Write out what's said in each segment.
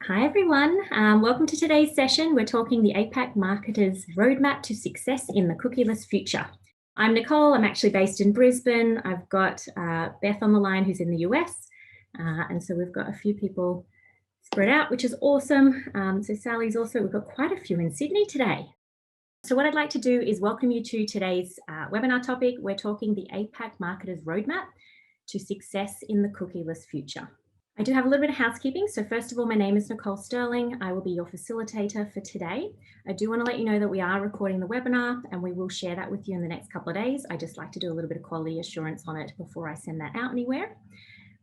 Hi everyone, welcome to today's session. We're talking the APAC Marketers Roadmap to Success in the Cookieless Future. I'm Nicole, I'm actually based in Brisbane. I've got Beth on the line who's in the US. And so we've got a few people spread out, which is awesome. So Sally's also, we've got quite a few in Sydney today. So what I'd like to do is welcome you to today's webinar topic. We're talking the APAC Marketers Roadmap to Success in the Cookieless Future. I do have a little bit of housekeeping. So first of all, my name is Nicole Sterling. I will be your facilitator for today. I do want to let you know that we are recording the webinar and we will share that with you in the next couple of days. I just like to do a little bit of quality assurance on it before I send that out anywhere.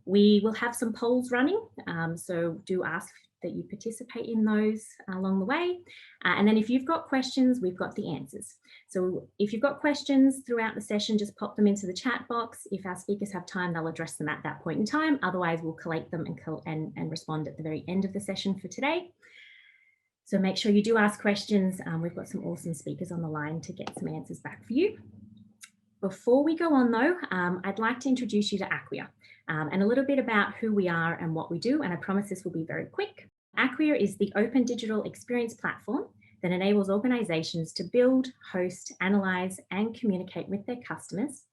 We will have some polls running, so do ask that you participate in those along the way. And then if you've got questions, we've got the answers. So if you've got questions throughout the session, just pop them into the chat box. If our speakers have time, they'll address them at that point in time. Otherwise, we'll collate them and respond at the very end of the session for today. So make sure you do ask questions. We've got some awesome speakers on the line to get some answers back for you. Before we go on though, I'd like to introduce you to Acquia and a little bit about who we are and what we do. And I promise this will be very quick. Acquia is the open digital experience platform that enables organizations to build, host, analyze, and communicate with their customers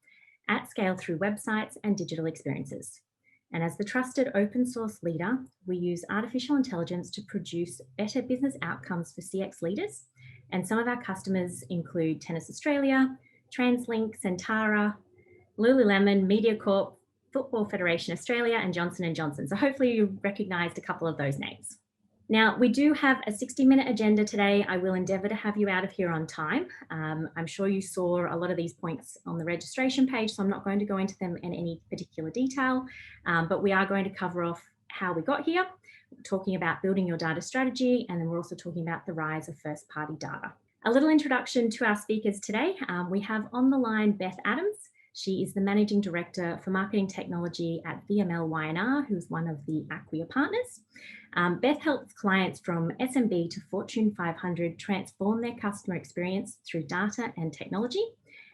at scale through websites and digital experiences. And as the trusted open source leader, we use artificial intelligence to produce better business outcomes for CX leaders. And some of our customers include Tennis Australia, TransLink, Centara, Lululemon, MediaCorp, Football Federation Australia, and Johnson & Johnson. So hopefully you recognized a couple of those names. Now, we do have a 60-minute agenda today. I will endeavour to have you out of here on time. I'm sure you saw a lot of these points on the registration page, so I'm not going to go into them in any particular detail, but we are going to cover off how we got here, talking about building your data strategy, and then we're also talking about the rise of first-party data. A little introduction to our speakers today. We have on the line Beth Adams. She is the Managing Director for Marketing Technology at VML Y&R, who's one of the Acquia partners. Beth helps clients from SMB to Fortune 500 transform their customer experience through data and technology.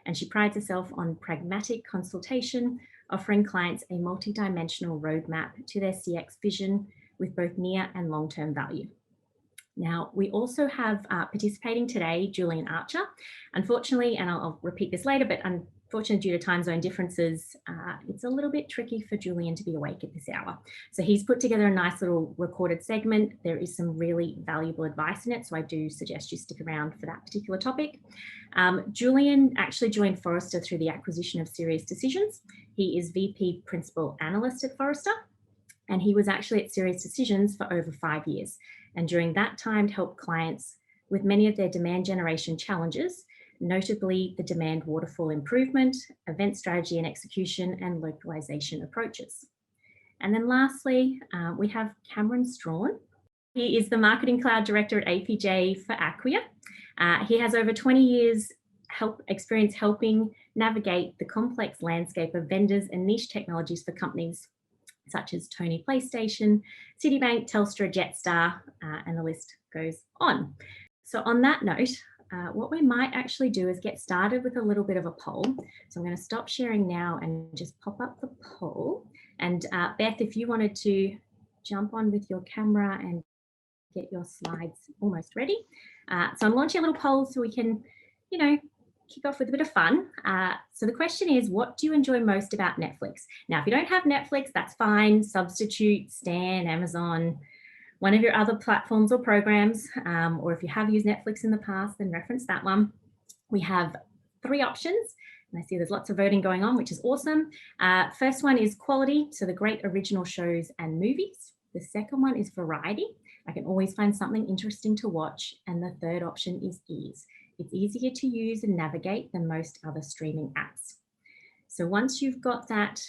And she prides herself on pragmatic consultation, offering clients a multi-dimensional roadmap to their CX vision with both near and long-term value. Now, we also have participating today, Julian Archer. Unfortunately, and I'll repeat this later, but unfortunately, due to time zone differences, it's a little bit tricky for Julian to be awake at this hour. So he's put together a nice little recorded segment. There is some really valuable advice in it, so I do suggest you stick around for that particular topic. Julian actually joined Forrester through the acquisition of Serious Decisions. He is VP Principal Analyst at Forrester, and he was actually at Serious Decisions for over 5 years. And during that time, helped clients with many of their demand generation challenges, notably the demand waterfall improvement, event strategy and execution, and localization approaches. And then lastly, we have Cameron Strawn. He is the Marketing Cloud Director at APJ for Acquia. He has over 20 years experience helping navigate the complex landscape of vendors and niche technologies for companies such as Tony PlayStation, Citibank, Telstra, Jetstar, and the list goes on. So on that note, what we might actually do is get started with a little bit of a poll. So I'm going to stop sharing now and just pop up the poll. And Beth, if you wanted to jump on with your camera and get your slides almost ready. So I'm launching a little poll so we can, kick off with a bit of fun. So the question is, what do you enjoy most about Netflix? Now, if you don't have Netflix, that's fine. Substitute, Stan, Amazon, one of your other platforms or programs, or if you have used Netflix in the past, then reference that one. We have 3 options, and I see there's lots of voting going on, which is awesome. First one is quality, so the great original shows and movies. The second one is variety. I can always find something interesting to watch. And the third option is ease. It's easier to use and navigate than most other streaming apps. So once you've got that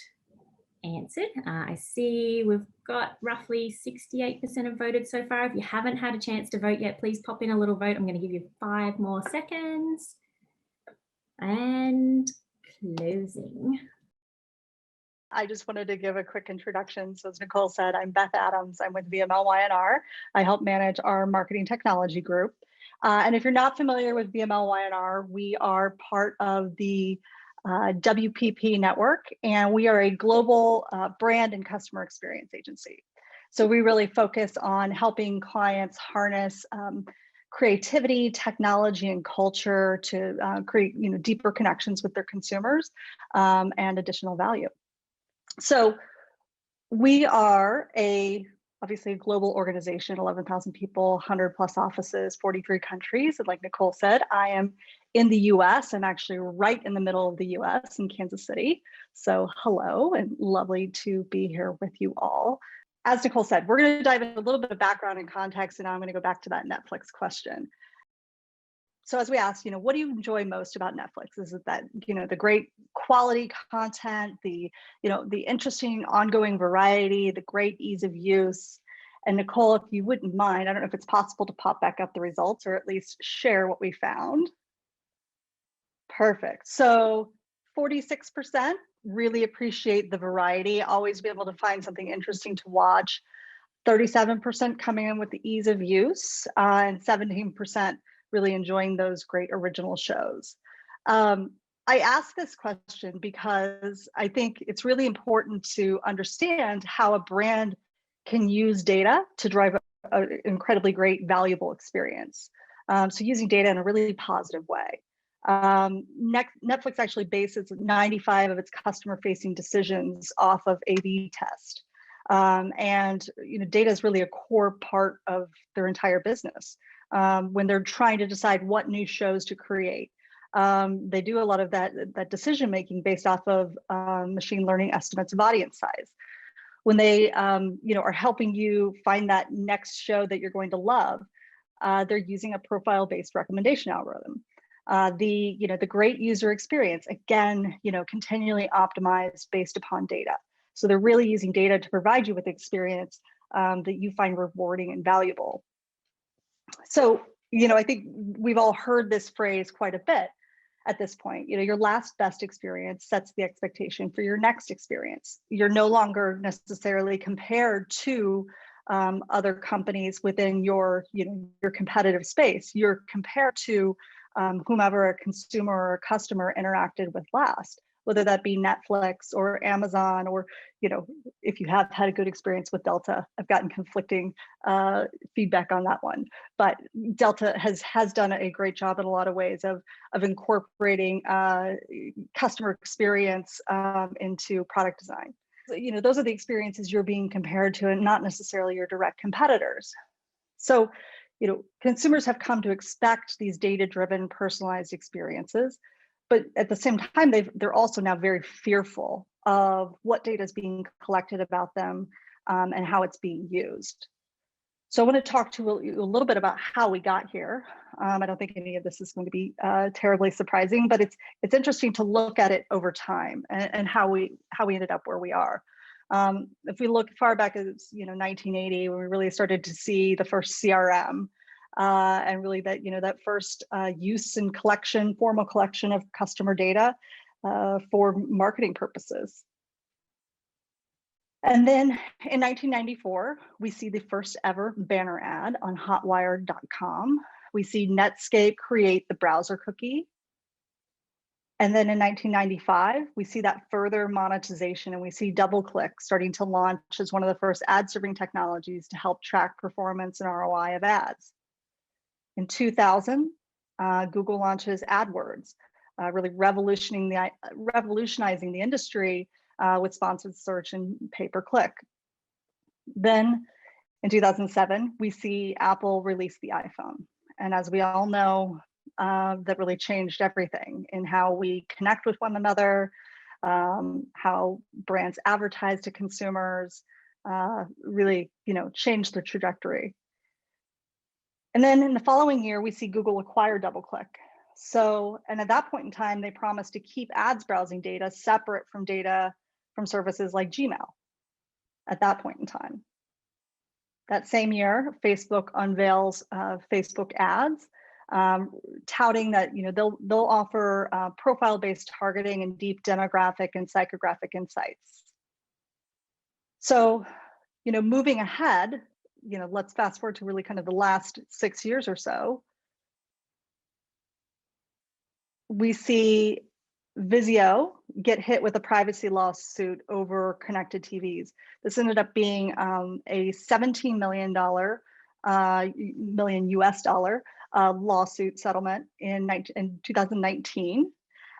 answered, I see we've got roughly 68% have voted so far. If you haven't had a chance to vote yet, please pop in a little vote. I'm going to give you 5 more seconds. And closing. I just wanted to give a quick introduction. So as Nicole said, I'm Beth Adams. I'm with VML Y&R. I help manage our marketing technology group. And if you're not familiar with VML Y&R, we are part of the WPP network, and we are a global brand and customer experience agency. So we really focus on helping clients harness creativity, technology, and culture to create deeper connections with their consumers and additional value. So we are obviously a global organization, 11,000 people, 100 plus offices, 43 countries. And like Nicole said, I am in the US. I'm actually right in the middle of the US in Kansas City. So hello, and lovely to be here with you all. As Nicole said, we're going to dive into a little bit of background and context, and now I'm going to go back to that Netflix question. So as we asked, what do you enjoy most about Netflix? Is it that, the great quality content, the interesting ongoing variety, the great ease of use? And Nicole, if you wouldn't mind, I don't know if it's possible to pop back up the results or at least share what we found. Perfect. So 46% really appreciate the variety, always be able to find something interesting to watch. 37% coming in with the ease of use, and 17% really enjoying those great original shows. I ask this question because I think it's really important to understand how a brand can use data to drive an incredibly great, valuable experience. So using data in a really positive way. Netflix actually bases 95 of its customer-facing decisions off of A/B test. And data is really a core part of their entire business. When they're trying to decide what new shows to create, they do a lot of that decision making based off of machine learning estimates of audience size. When they are helping you find that next show that you're going to love, they're using a profile-based recommendation algorithm. The great user experience, again, continually optimized based upon data. So they're really using data to provide you with experience that you find rewarding and valuable. So, I think we've all heard this phrase quite a bit at this point. Your last best experience sets the expectation for your next experience. You're no longer necessarily compared to other companies within your competitive space. You're compared to whomever a consumer or a customer interacted with last, whether that be Netflix or Amazon, or if you have had a good experience with Delta. I've gotten conflicting feedback on that one, but Delta has done a great job in a lot of ways of incorporating customer experience into product design. So, those are the experiences you're being compared to, and not necessarily your direct competitors. So, consumers have come to expect these data-driven, personalized experiences, but at the same time, they're also now very fearful of what data is being collected about them and how it's being used. So I want to talk to you a little bit about how we got here. I don't think any of this is going to be terribly surprising, but it's interesting to look at it over time and how we ended up where we are. If we look far back as 1980, when we really started to see the first CRM, and really that first use and formal collection of customer data for marketing purposes. And then in 1994, we see the first ever banner ad on hotwire.com. We see Netscape create the browser cookie. And then in 1995, we see that further monetization, and we see DoubleClick starting to launch as one of the first ad serving technologies to help track performance and ROI of ads. In 2000, Google launches AdWords, really revolutionizing the industry with sponsored search and pay-per-click. Then in 2007, we see Apple release the iPhone. And as we all know, that really changed everything in how we connect with one another, how brands advertise to consumers, really, changed the trajectory. And then in the following year, we see Google acquire DoubleClick. And at that point in time, they promised to keep ads browsing data separate from data from services like Gmail at that point in time. That same year, Facebook unveils Facebook ads, touting that they'll offer profile-based targeting and deep demographic and psychographic insights. So, moving ahead, let's fast forward to really kind of the last 6 years or so. We see Vizio get hit with a privacy lawsuit over connected TVs. This ended up being a $17 million US dollar lawsuit settlement in 2019.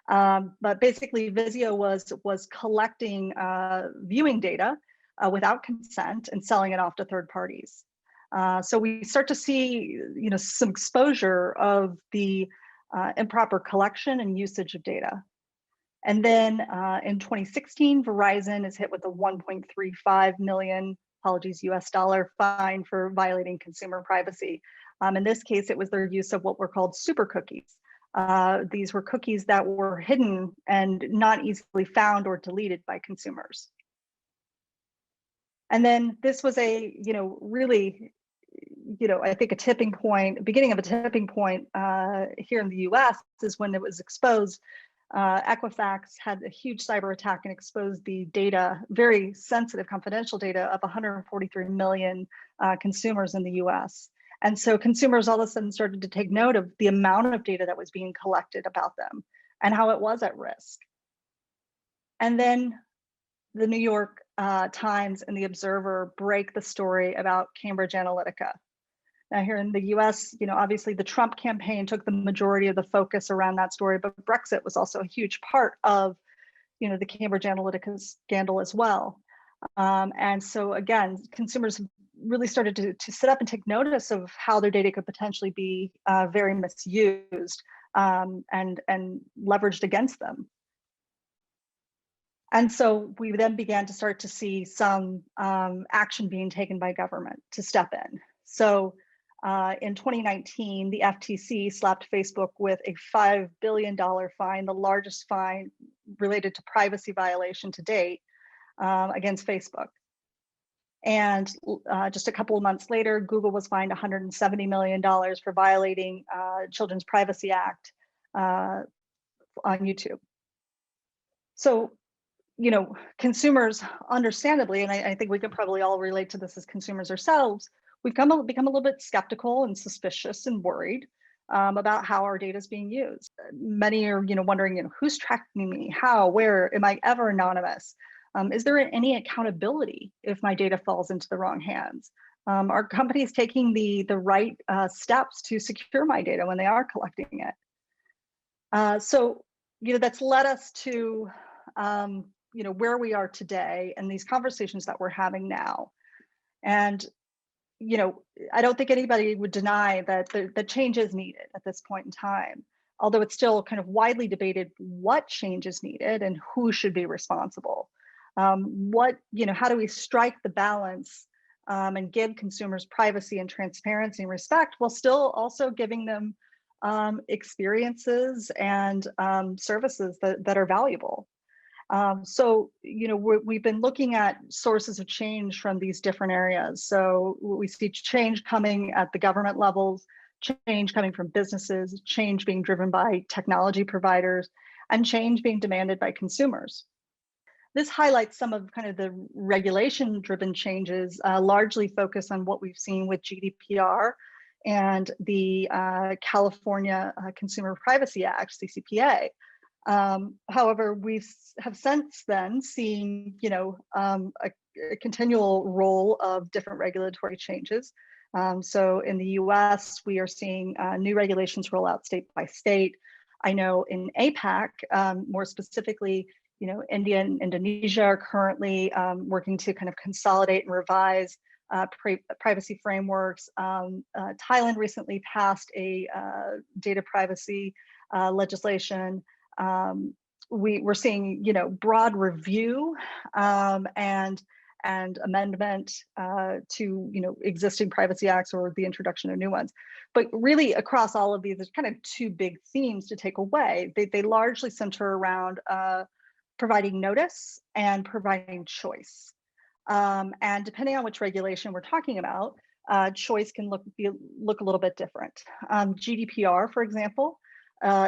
But basically, Vizio was collecting viewing data without consent and selling it off to third parties. So we start to see, some exposure of the improper collection and usage of data. And then in 2016, Verizon is hit with a 1.35 million, US dollar fine for violating consumer privacy. In this case, it was their use of what were called super cookies. These were cookies that were hidden and not easily found or deleted by consumers. And then this was a, really, I think a tipping point, beginning of a tipping point here in the US is when it was exposed. Equifax had a huge cyber attack and exposed the data, very sensitive confidential data of 143 million consumers in the US. And so consumers all of a sudden started to take note of the amount of data that was being collected about them and how it was at risk. And then the New York Times and the Observer break the story about Cambridge Analytica. Now here in the US, obviously the Trump campaign took the majority of the focus around that story, but Brexit was also a huge part of, the Cambridge Analytica scandal as well. And so again, consumers really started to sit up and take notice of how their data could potentially be very misused and leveraged against them. And so we then began to start to see some action being taken by government to step in. So in 2019, the FTC slapped Facebook with a $5 billion fine, the largest fine related to privacy violation to date against Facebook. And just a couple of months later, Google was fined $170 million for violating Children's Privacy Act on YouTube. So, consumers, understandably, and I think we could probably all relate to this as consumers ourselves, we've become a little bit skeptical and suspicious and worried about how our data is being used. Many are, wondering, who's tracking me, how, where, am I ever anonymous? Is there any accountability if my data falls into the wrong hands? Are companies taking the right steps to secure my data when they are collecting it? So, that's led us to, where we are today and these conversations that we're having now. And I don't think anybody would deny that the change is needed at this point in time, although it's still kind of widely debated what change is needed and who should be responsible. How do we strike the balance and give consumers privacy and transparency and respect while still also giving them experiences and services that are valuable? So, we've been looking at sources of change from these different areas. So we see change coming at the government levels, change coming from businesses, change being driven by technology providers, and change being demanded by consumers. This highlights some of kind of the regulation-driven changes, largely focused on what we've seen with GDPR and the California Consumer Privacy Act, CCPA. However, we have since then seen, a continual role of different regulatory changes. So in the US, we are seeing new regulations roll out state by state. I know in APAC, more specifically, India and Indonesia are currently working to kind of consolidate and revise privacy frameworks. Thailand recently passed a data privacy legislation. We're seeing, broad review and amendment to, existing privacy acts or the introduction of new ones. But really across all of these, there's kind of two big themes to take away. They largely center around providing notice and providing choice. And depending on which regulation we're talking about, choice can look a little bit different. GDPR, for example,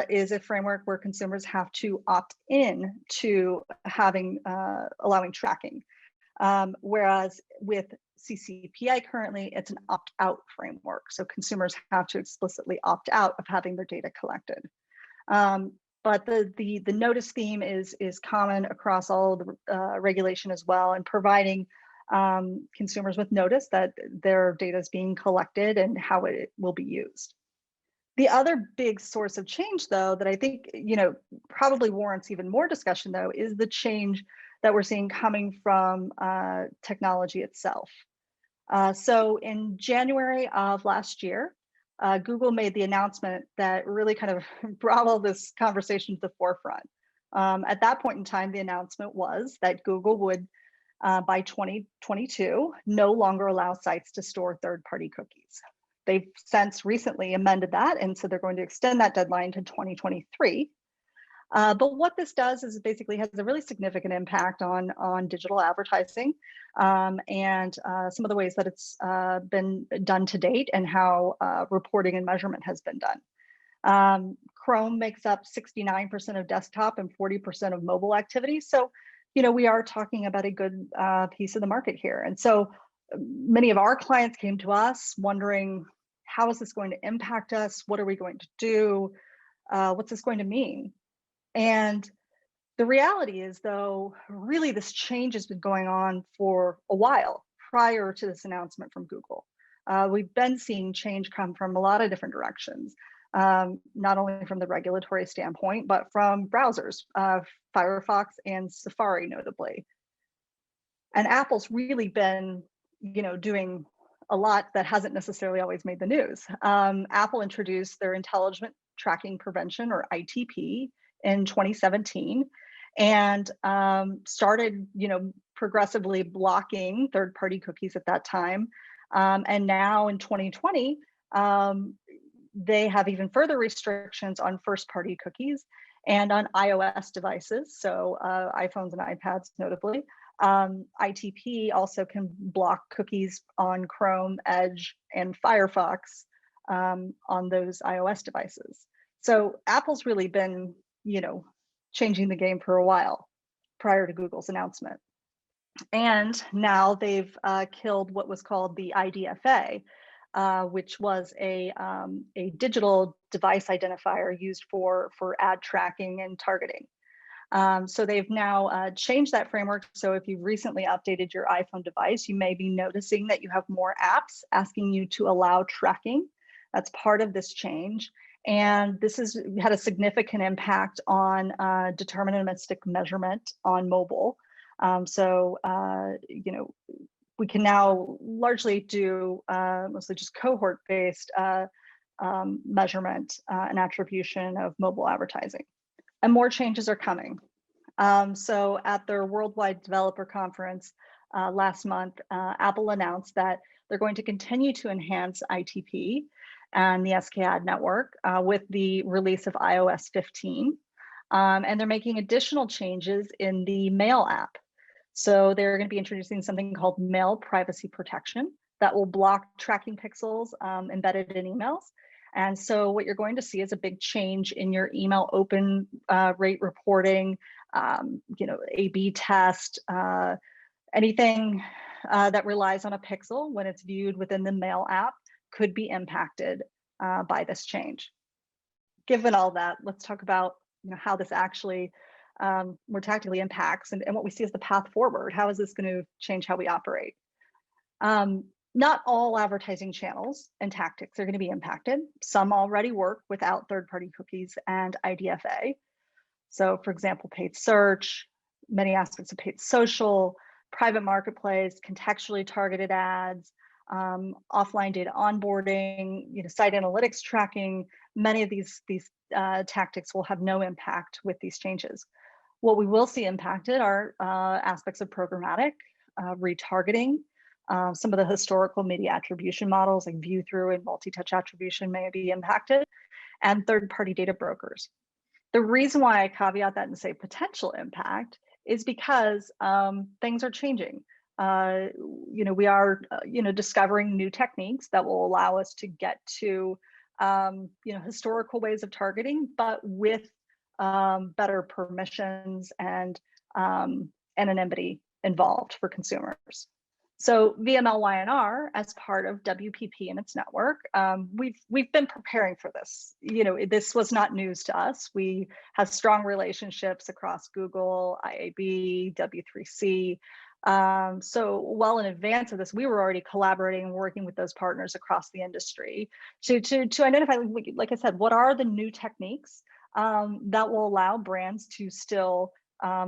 is a framework where consumers have to opt in to allowing tracking. Whereas with CCPA currently, it's an opt-out framework. So consumers have to explicitly opt out of having their data collected. But the notice theme is common across all of the regulation as well, and providing consumers with notice that their data is being collected and how it will be used. The other big source of change, though, that I think probably warrants even more discussion, though, is the change that we're seeing coming from technology itself. So in January of last year, Google made the announcement that really kind of brought all this conversation to the forefront. At that point in time, the announcement was that Google would, by 2022, no longer allow sites to store third-party cookies. They've since recently amended that, and so they're going to extend that deadline to 2023. But what this does is it basically has a really significant impact on digital advertising and some of the ways that it's been done to date and how reporting and measurement has been done. Chrome makes up 69% of desktop and 40% of mobile activity. So, we are talking about a good piece of the market here. And so many of our clients came to us wondering, how is this going to impact us? What are we going to do? What's this going to mean? And the reality is, though, really this change has been going on for a while prior to this announcement from Google. We've been seeing change come from a lot of different directions, not only from the regulatory standpoint, but from browsers, Firefox and Safari notably. And Apple's really been, doing a lot that hasn't necessarily always made the news. Apple introduced their Intelligent Tracking Prevention, or ITP, in 2017, and started, progressively blocking third-party cookies at that time. And now in 2020, they have even further restrictions on first-party cookies and on iOS devices, so iPhones and iPads notably. ITP also can block cookies on Chrome, Edge, and Firefox on those iOS devices. So Apple's really been, changing the game for a while prior to Google's announcement. And now they've killed what was called the IDFA, which was a digital device identifier used for ad tracking and targeting. So they've now changed that framework. So if you've recently updated your iPhone device, you may be noticing that you have more apps asking you to allow tracking. That's part of this change. And this has had a significant impact on deterministic measurement on mobile. We can now largely do mostly just cohort-based measurement and attribution of mobile advertising. And more changes are coming. So at their Worldwide Developer Conference last month, Apple announced that they're going to continue to enhance ITP and the SKAd network with the release of iOS 15. And they're making additional changes in the Mail app. So they're going to be introducing something called Mail Privacy Protection that will block tracking pixels embedded in emails. And so what you're going to see is a big change in your email open rate reporting, A/B test, anything that relies on a pixel when it's viewed within the Mail app could be impacted by this change. Given all that, let's talk about how this actually more tactically impacts and what we see as the path forward. How is this going to change how we operate? Not all advertising channels and tactics are going to be impacted. Some already work without third-party cookies and IDFA. So for example, paid search, many aspects of paid social, private marketplace, contextually targeted ads, offline data onboarding, site analytics tracking. Many of these tactics will have no impact with these changes. What we will see impacted are aspects of programmatic, retargeting. Some of the historical media attribution models like view through and multi-touch attribution may be impacted, and third-party data brokers. The reason why I caveat that and say potential impact is because things are changing. We are, discovering new techniques that will allow us to get to, historical ways of targeting, but with better permissions and anonymity involved for consumers. So VMLY&R, as part of WPP and its network, we've been preparing for this. This was not news to us. We have strong relationships across Google, IAB, W3C. So well in advance of this, we were already collaborating and working with those partners across the industry to identify, like I said, what are the new techniques that will allow brands to still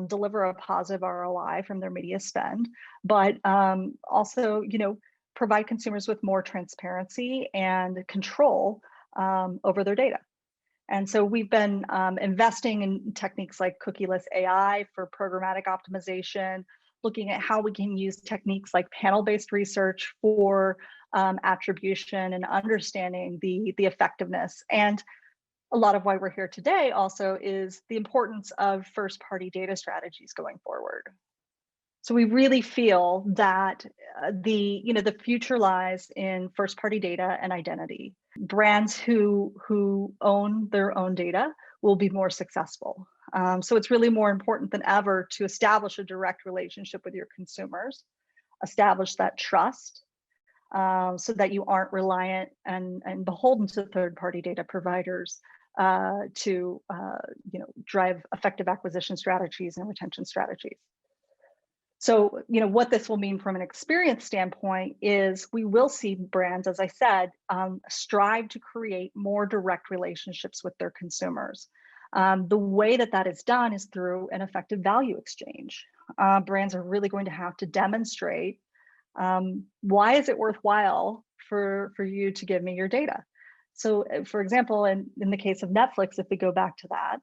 deliver a positive ROI from their media spend, but also, provide consumers with more transparency and control over their data. And so we've been investing in techniques like cookieless AI for programmatic optimization, looking at how we can use techniques like panel-based research for attribution and understanding the effectiveness. And a lot of why we're here today also is the importance of first-party data strategies going forward. So we really feel that the future lies in first-party data and identity. Brands who own their own data will be more successful. So it's really more important than ever to establish a direct relationship with your consumers, establish that trust, so that you aren't reliant and beholden to third-party data providers to drive effective acquisition strategies and retention strategies. So, what this will mean from an experience standpoint is we will see brands, as I said, strive to create more direct relationships with their consumers. The way that is done is through an effective value exchange. Brands are really going to have to demonstrate why is it worthwhile for you to give me your data. So, for example, in the case of Netflix, if we go back to that,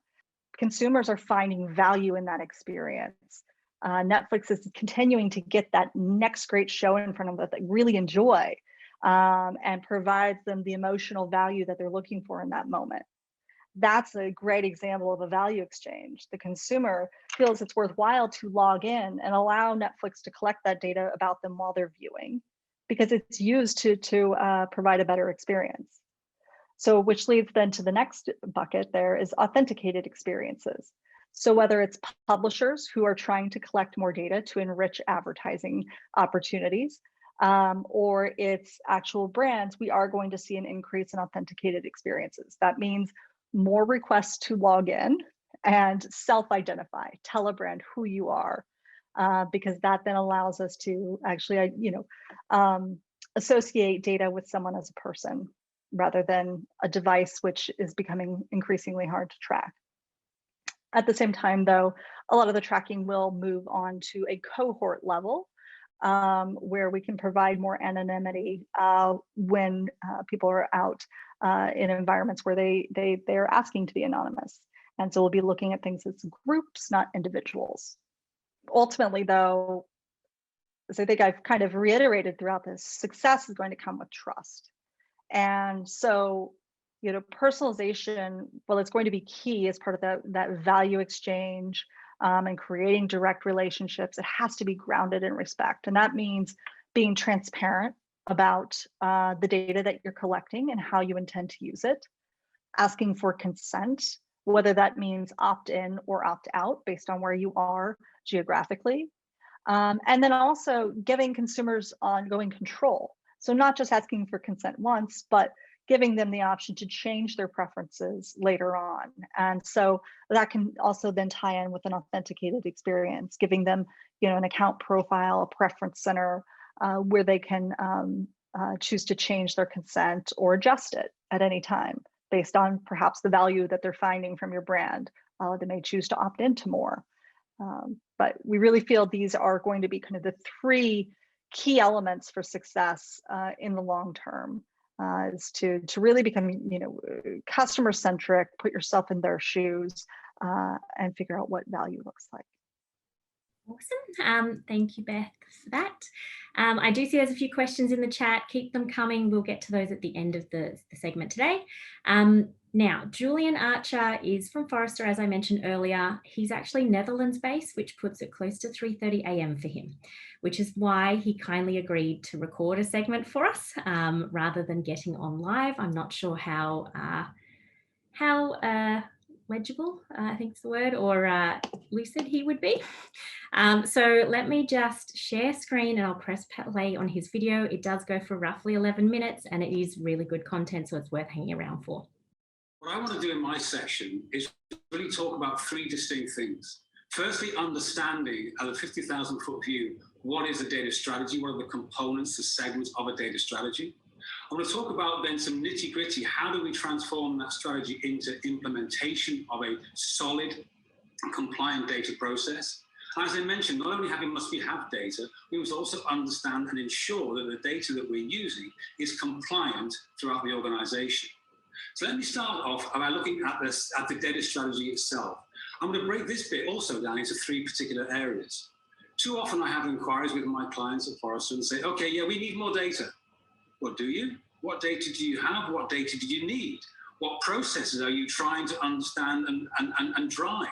consumers are finding value in that experience. Netflix is continuing to get that next great show in front of them that they really enjoy and provides them the emotional value that they're looking for in that moment. That's a great example of a value exchange. The consumer feels it's worthwhile to log in and allow Netflix to collect that data about them while they're viewing, because it's used to provide a better experience. So, which leads then to the next bucket there is authenticated experiences. So whether it's publishers who are trying to collect more data to enrich advertising opportunities, or it's actual brands, we are going to see an increase in authenticated experiences. That means more requests to log in and self-identify, tell a brand who you are, because that then allows us to actually, associate data with someone as a person rather than a device, which is becoming increasingly hard to track. At the same time, though, a lot of the tracking will move on to a cohort level where we can provide more anonymity when people are out in environments where they're asking to be anonymous. And so we'll be looking at things as groups, not individuals. Ultimately, though, as I think I've kind of reiterated throughout this, success is going to come with trust. And so, personalization, well, it's going to be key as part of that value exchange and creating direct relationships. It has to be grounded in respect. And that means being transparent about the data that you're collecting and how you intend to use it, asking for consent, whether that means opt-in or opt-out based on where you are geographically. And then also giving consumers ongoing control. So not just asking for consent once, but giving them the option to change their preferences later on. And so that can also then tie in with an authenticated experience, giving them, an account profile, a preference center, where they can choose to change their consent or adjust it at any time based on perhaps the value that they're finding from your brand. They may choose to opt into more. But we really feel these are going to be kind of the three key elements for success in the long term, is to really become, customer centric, put yourself in their shoes, and figure out what value looks like. Awesome. Thank you, Beth, for that. I do see there's a few questions in the chat. Keep them coming. We'll get to those at the end of the segment today. Now, Julian Archer is from Forrester, as I mentioned earlier. He's actually Netherlands-based, which puts it close to 3:30 a.m. for him, which is why he kindly agreed to record a segment for us rather than getting on live. I'm not sure how legible, I think it's the word, or lucid he would be. So let me just share screen and I'll press play on his video. It does go for roughly 11 minutes and it is really good content, so it's worth hanging around for. What I want to do in my section is really talk about three distinct things. Firstly, understanding at a 50,000 foot view, what is a data strategy? What are the components, the segments of a data strategy? I want to talk about then some nitty gritty. How do we transform that strategy into implementation of a solid and compliant data process? And as I mentioned, not only must we have data, we must also understand and ensure that the data that we're using is compliant throughout the organization. So let me start off by looking at the data strategy itself. I'm going to break this bit also down into three particular areas. Too often I have inquiries with my clients at Forrester and say, okay, yeah, we need more data. Well, do you? What data do you have? What data do you need? What processes are you trying to understand and drive?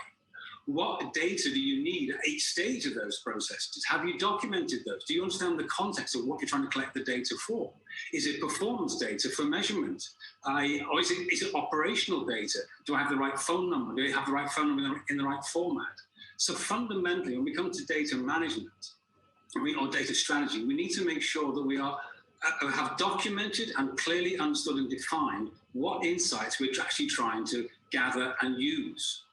What data do you need at each stage of those processes? Have you documented those? Do you understand the context of what you're trying to collect the data for? Is it performance data for measurement? Or is it operational data? Do I have the right phone number? Do I have the right phone number in the right format? So fundamentally, when we come to data management or data strategy, we need to make sure that we have documented and clearly understood and defined what insights we're actually trying to gather and use.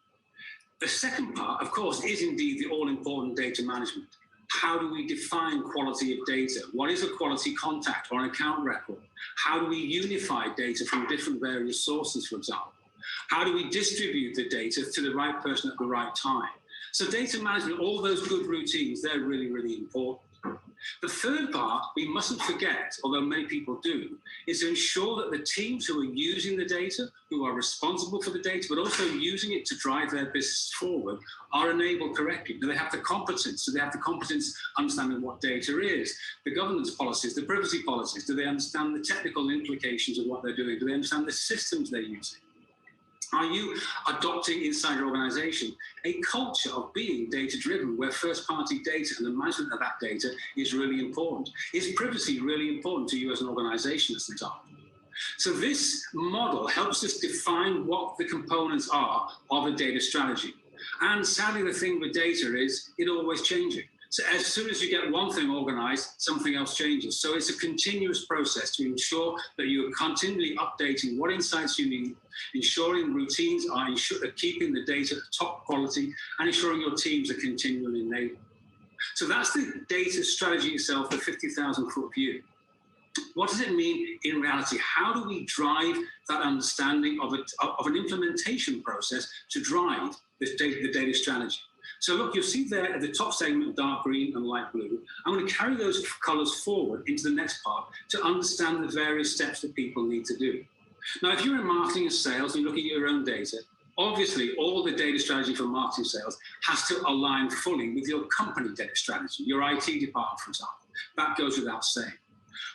The second part, of course, is indeed the all-important data management. How do we define quality of data? What is a quality contact or an account record? How do we unify data from different various sources, for example? How do we distribute the data to the right person at the right time? So data management, all those good routines, they're really, really important. The third part we mustn't forget, although many people do, is to ensure that the teams who are using the data, who are responsible for the data, but also using it to drive their business forward, are enabled correctly. Do they have the competence? Do they have the competence understanding what data is, the governance policies, the privacy policies? Do they understand the technical implications of what they're doing? Do they understand the systems they're using? Are you adopting inside your organization a culture of being data-driven, where first-party data and the management of that data is really important? Is privacy really important to you as an organization as the top? So this model helps us define what the components are of a data strategy. And sadly, the thing with data is it always changes. So as soon as you get one thing organized, something else changes. So it's a continuous process to ensure that you are continually updating what insights you need, ensuring routines are keeping the data top quality, and ensuring your teams are continually enabled. So that's the data strategy itself, the 50,000 foot view. What does it mean in reality? How do we drive that understanding of an implementation process to drive the data strategy? So look, you'll see there at the top segment, dark green and light blue. I'm going to carry those colors forward into the next part to understand the various steps that people need to do. Now, if you're in marketing and sales and you're looking at your own data, obviously all the data strategy for marketing sales has to align fully with your company data strategy, your IT department, for example. That goes without saying.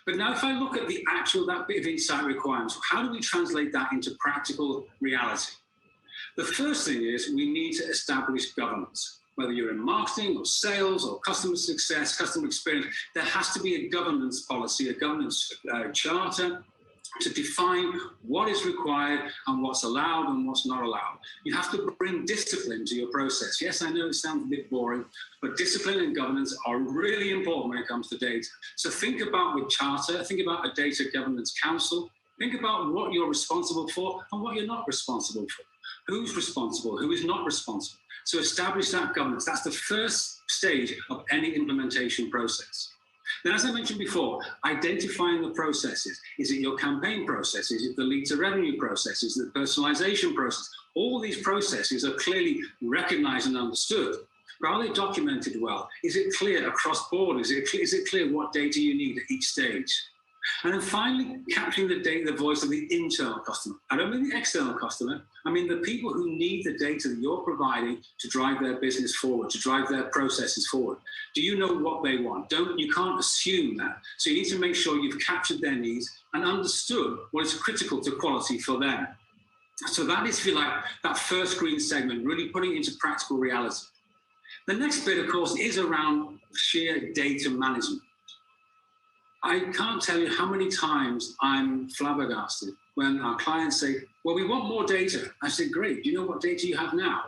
But now if I look at that bit of insight requirements, how do we translate that into practical reality? The first thing is we need to establish governance. Whether you're in marketing or sales or customer success, customer experience, there has to be a governance policy, a governance charter to define what is required and what's allowed and what's not allowed. You have to bring discipline to your process. Yes, I know it sounds a bit boring, but discipline and governance are really important when it comes to data. So think about with charter, think about a data governance council, think about what you're responsible for and what you're not responsible for. Who's responsible, who is not responsible. So establish that governance. That's the first stage of any implementation process. Now, as I mentioned before, identifying the processes. Is it your campaign process? Is it the lead to revenue process? Is it the personalization process? All these processes are clearly recognized and understood. But are they documented well? Is it clear across borders? Is it clear what data you need at each stage? And then finally, capturing the data, the voice of the internal customer. I don't mean the external customer. I mean the people who need the data that you're providing to drive their business forward, to drive their processes forward. Do you know what they want? You can't assume that. So you need to make sure you've captured their needs and understood what is critical to quality for them. So that is, if you like, that first green segment, really putting it into practical reality. The next bit, of course, is around sheer data management. I can't tell you how many times I'm flabbergasted when our clients say, well, we want more data. I said, great. Do you know what data you have now?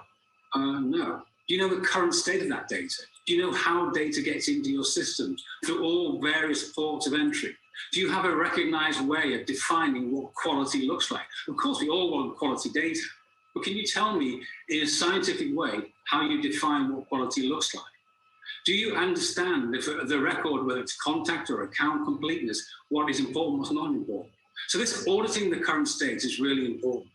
No. Do you know the current state of that data? Do you know how data gets into your systems through all various ports of entry? Do you have a recognized way of defining what quality looks like? Of course, we all want quality data, but can you tell me in a scientific way how you define what quality looks like? Do you understand the record, whether it's contact or account completeness, what is important, what's not important? So this auditing the current state is really important.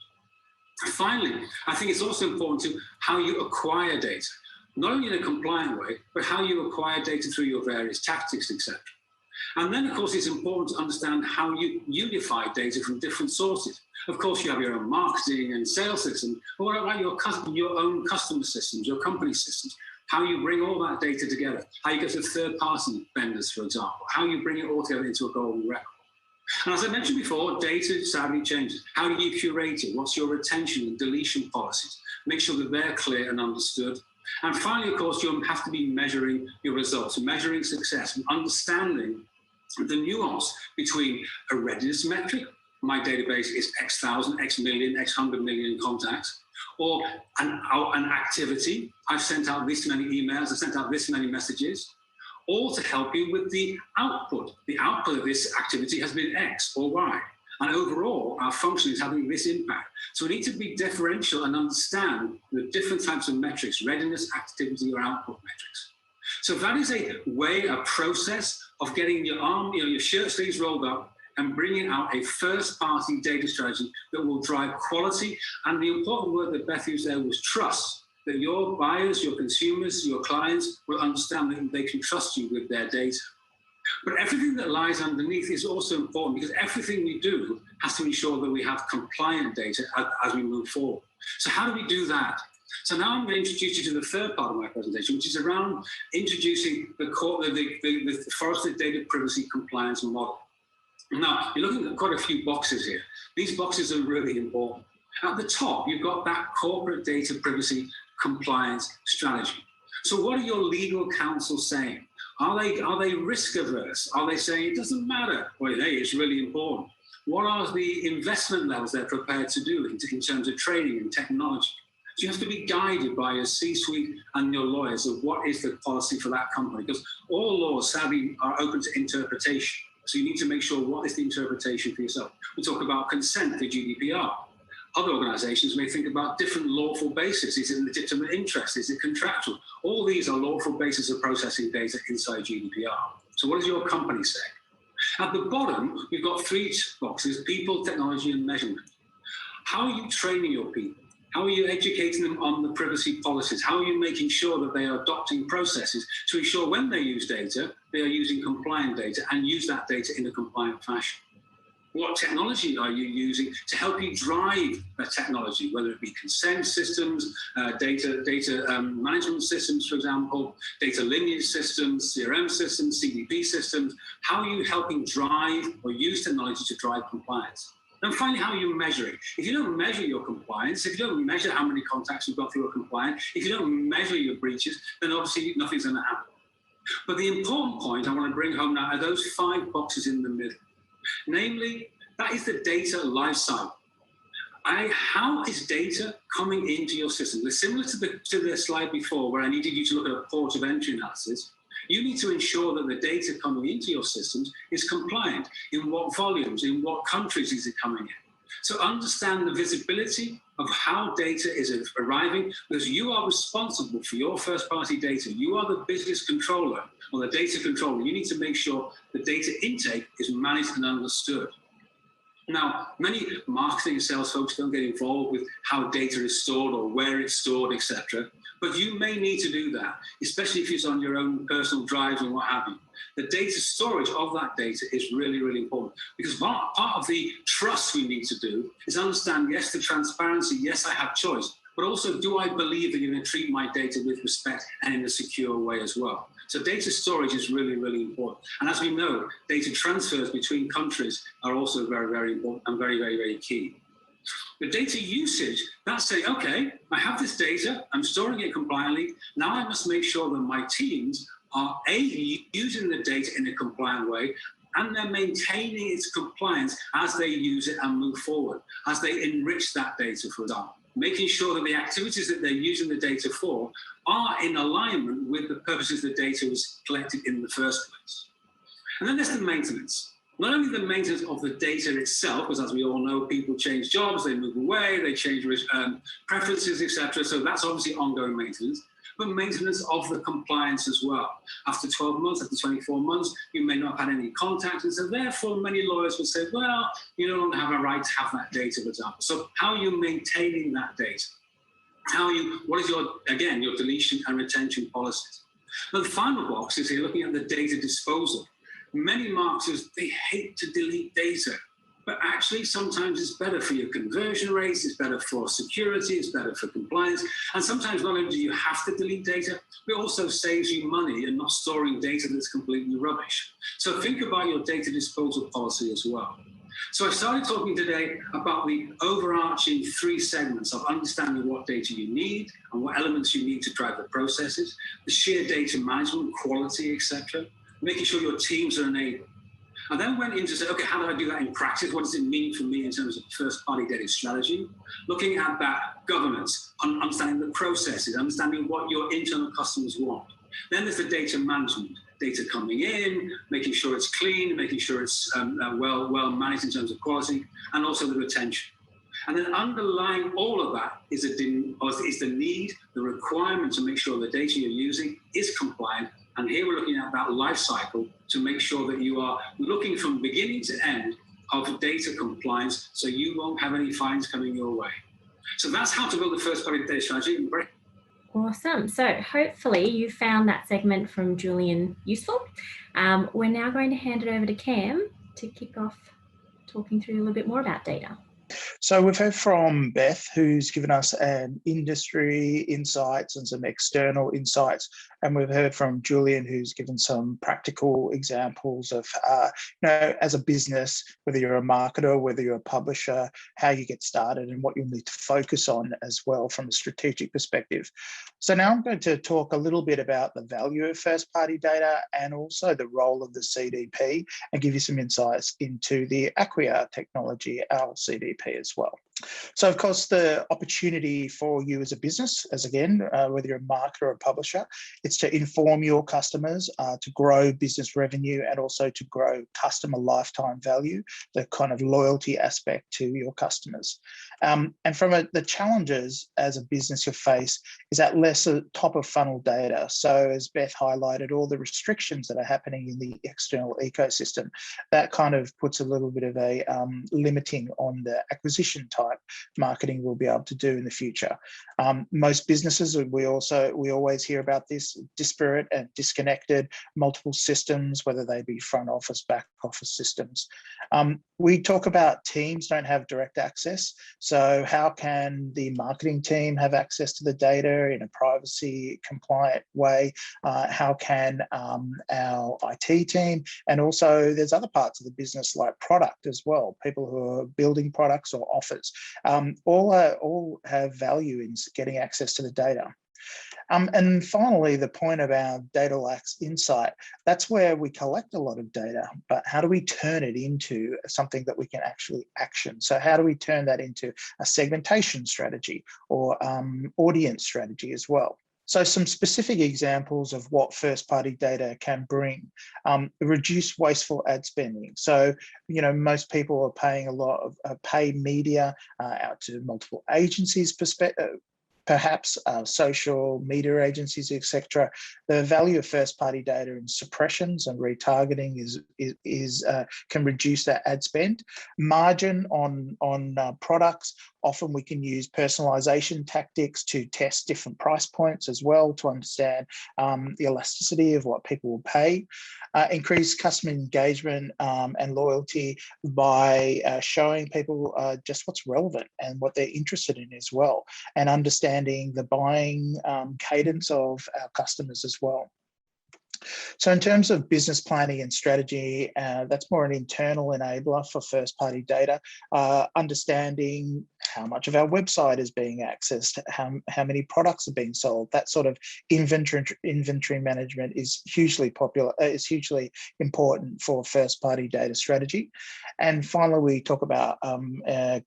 Finally, I think it's also important to how you acquire data, not only in a compliant way, but how you acquire data through your various tactics, etc. And then, of course, it's important to understand how you unify data from different sources. Of course, you have your own marketing and sales system, but what about your own customer systems, your company systems? How you bring all that data together, how you go to third-party vendors, for example, how you bring it all together into a golden record. And as I mentioned before, data sadly changes. How do you curate it? What's your retention and deletion policies? Make sure that they're clear and understood. And finally, of course, you have to be measuring your results, measuring success, and understanding the nuance between a readiness metric. My database is X thousand, X million, X 100 million contacts, or an activity. I've sent out this many emails, I've sent out this many messages, or to help you with the output. The output of this activity has been X or Y. And overall, our function is having this impact. So we need to be differential and understand the different types of metrics, readiness, activity, or output metrics. So that is a way, a process of getting your arm, your shirt sleeves rolled up and bringing out a first-party data strategy that will drive quality. And the important word that Beth used there was trust, that your buyers, your consumers, your clients will understand that they can trust you with their data. But everything that lies underneath is also important, because everything we do has to ensure that we have compliant data as we move forward. So how do we do that? So now I'm going to introduce you to the third part of my presentation, which is around introducing the forested data privacy compliance model. Now, you're looking at quite a few boxes here. These boxes are really important. At the top, you've got that corporate data privacy compliance strategy. So what are your legal counsel saying? Are they risk averse? Are they saying it doesn't matter? Well, hey, it's really important. What are the investment levels they're prepared to do in terms of training and technology? So you have to be guided by your C-suite and your lawyers of what is the policy for that company, because all laws, sadly, are open to interpretation. So you need to make sure what is the interpretation for yourself. We talk about consent for GDPR. Other organizations may think about different lawful bases. Is it legitimate interest? Is it contractual? All these are lawful bases of processing data inside GDPR. So what does your company say? At the bottom, we've got three boxes: people, technology, and measurement. How are you training your people? How are you educating them on the privacy policies? How are you making sure that they are adopting processes to ensure when they use data, they are using compliant data and use that data in a compliant fashion? What technology are you using to help you drive that technology, whether it be consent systems, data management systems, for example, data lineage systems, CRM systems, CDP systems? How are you helping drive or use technology to drive compliance? And finally, how are you measuring? If you don't measure your compliance, if you don't measure how many contacts you've got through a compliant, if you don't measure your breaches, then obviously nothing's going to happen. But the important point I want to bring home now are those 5 boxes in the middle. Namely, that is the data lifecycle. How is data coming into your system? It's similar to the slide before, where I needed you to look at a port of entry analysis. You need to ensure that the data coming into your systems is compliant. In what volumes, in what countries is it coming in? So understand the visibility of how data is arriving, because you are responsible for your first-party data. You are the business controller or the data controller. You need to make sure the data intake is managed and understood. Now, many marketing and sales folks don't get involved with how data is stored or where it's stored, etc. But you may need to do that, especially if it's on your own personal drives and what have you. The data storage of that data is really, really important, because part of the trust we need to do is understand, yes, the transparency, yes, I have choice, but also, do I believe that you're going to treat my data with respect and in a secure way as well? So data storage is really, really important. And as we know, data transfers between countries are also very, very important and very, very, very key. The data usage, that's saying, okay, I have this data, I'm storing it compliantly. Now I must make sure that my teams are A, using the data in a compliant way, and they're maintaining its compliance as they use it and move forward, as they enrich that data, for example, making sure that the activities that they're using the data for are in alignment with the purposes the data was collected in the first place. And then there's the maintenance. Not only the maintenance of the data itself, because as we all know, people change jobs, they move away, they change preferences, etc. So that's obviously ongoing maintenance, but maintenance of the compliance as well. After 12 months, after 24 months, you may not have had any contact. And so therefore, many lawyers would say, well, you no longer have a right to have that data, for example. So how are you maintaining that data? What is your deletion and retention policies? Now, the final box is here looking at the data disposal. Many marketers, they hate to delete data, but actually sometimes it's better for your conversion rates, it's better for security, it's better for compliance. And sometimes not only do you have to delete data, it also saves you money in not storing data that's completely rubbish. So think about your data disposal policy as well. So I started talking today about the overarching 3 segments of understanding what data you need and what elements you need to drive the processes, the sheer data management, quality, etc., making sure your teams are enabled. I then went in to say, okay, how do I do that in practice? What does it mean for me in terms of first-party data strategy? Looking at that governance, understanding the processes, understanding what your internal customers want. Then there's the data management, data coming in, making sure it's clean, making sure it's well managed in terms of quality, and also the retention. And then underlying all of that is the need, the requirement to make sure the data you're using is compliant. And here we're looking at that life cycle to make sure that you are looking from beginning to end of data compliance so you won't have any fines coming your way. So that's how to build a first-party data strategy. Awesome. So hopefully you found that segment from Julian useful. We're now going to hand it over to Cam to kick off talking through a little bit more about data. So we've heard from Beth, who's given us an industry insights and some external insights. And we've heard from Julian, who's given some practical examples of, as a business, whether you're a marketer, whether you're a publisher, how you get started and what you'll need to focus on as well from a strategic perspective. So now I'm going to talk a little bit about the value of first-party data and also the role of the CDP and give you some insights into the Acquia technology, our CDP as well. So of course, the opportunity for you as a business, whether you're a marketer or a publisher, it's to inform your customers, to grow business revenue and also to grow customer lifetime value, the kind of loyalty aspect to your customers. And from the challenges as a business you face is that less top of funnel data. So as Beth highlighted, all the restrictions that are happening in the external ecosystem, that kind of puts a little bit of a limiting on the acquisition type marketing we'll be able to do in the future. Most businesses, we always hear about this, disparate and disconnected, multiple systems, whether they be front office, back office systems. We talk about teams don't have direct access. So how can the marketing team have access to the data in a privacy compliant way? How can our IT team, and also there's other parts of the business like product as well, people who are building products or offers, all have value in getting access to the data. And finally, the point about data lacks insight, that's where we collect a lot of data, but how do we turn it into something that we can actually action? So how do we turn that into a segmentation strategy or audience strategy as well? So some specific examples of what first-party data can bring: reduce wasteful ad spending. So, most people are paying a lot of paid media out to multiple agencies, perhaps social media agencies, etc. The value of first-party data in suppressions and retargeting can reduce that ad spend. Margin on products. Often we can use personalization tactics to test different price points as well to understand the elasticity of what people will pay. Increase customer engagement and loyalty by showing people just what's relevant and what they're interested in as well, and understanding the buying cadence of our customers as well. So in terms of business planning and strategy, that's more an internal enabler for first-party data, understanding how much of our website is being accessed, how many products are being sold. That sort of inventory management is hugely popular, is hugely important for first-party data strategy. And finally, we talk about